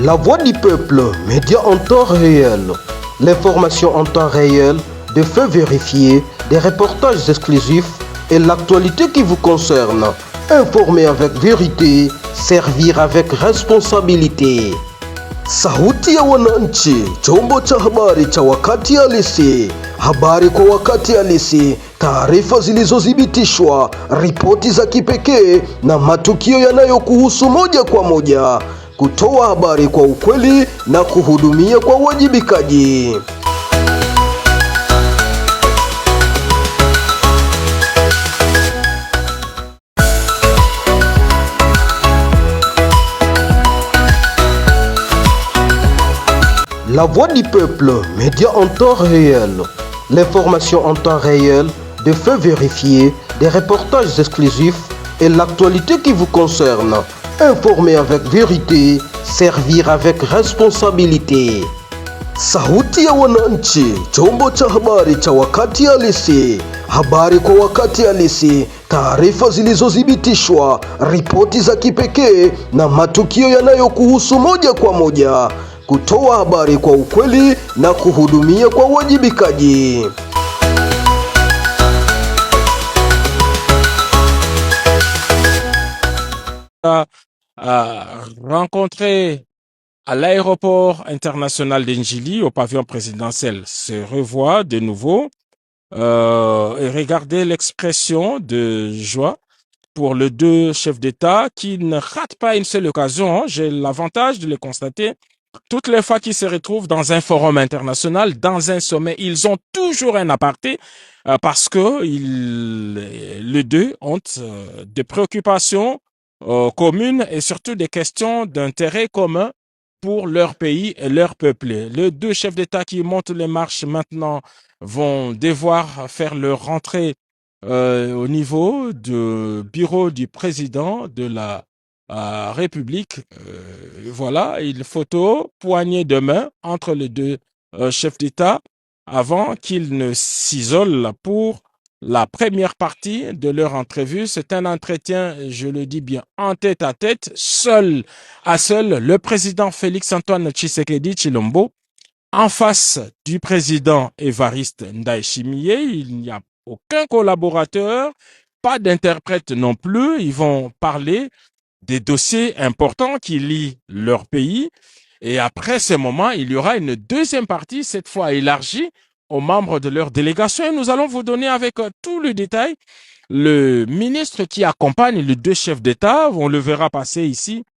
La voix du peuple, média en temps réel. L'information en temps réel, des faits vérifiés, des reportages exclusifs et l'actualité qui vous concerne. Informer avec vérité, servir avec responsabilité. Sauti ya Wananchi, chombo cha habari cha wakati halisi. Habari kwa wakati halisi, taarifa zilizothibitishwa, ripoti za kipekee na matukio yanayokuhusu moja kwa moja. Kutoa habari kwa ukweli na kuhudumia kwa uwajibikaji. La voix du peuple, média en temps réel. L'information en temps réel, des faits vérifiés, des reportages exclusifs et l'actualité qui vous concerne. Informer avec vérité, servir avec responsabilité. Sauti ya Wananchi, chombo cha habari cha wakati halisi. Habari kwa wakati halisi, taarifa zilizothibitishwa, ripoti za kipekee na matukio yanayokuhusu moja kwa moja. Kutoa habari kwa ukweli na kuhudumia kwa uwajibikaji. Rencontré à l'aéroport international d'Njili, au pavillon présidentiel, se revoit de nouveau et regardez l'expression de joie pour les deux chefs d'État qui ne ratent pas une seule occasion. J'ai l'avantage de le constater. Toutes les fois qu'ils se retrouvent dans un forum international, dans un sommet, ils ont toujours un aparté parce que les deux ont des préoccupations communes et surtout des questions d'intérêt commun pour leur pays et leur peuple. Les deux chefs d'État qui montent les marches maintenant vont devoir faire leur rentrée au niveau du bureau du président de la République. Voilà, une photo, poignée de main entre les deux chefs d'État avant qu'ils ne s'isolent pour la première partie de leur entrevue. C'est un entretien, je le dis bien, en tête à tête, seul à seul, le président Félix-Antoine Tshisekedi Tshilombo en face du président Évariste Ndayishimiye. Il n'y a aucun collaborateur, pas d'interprète non plus. Ils vont parler des dossiers importants qui lient leur pays. Et après ce moment, il y aura une deuxième partie, cette fois élargie aux membres de leur délégation. Et nous allons vous donner avec tout le détail le ministre qui accompagne les deux chefs d'État. On le verra passer ici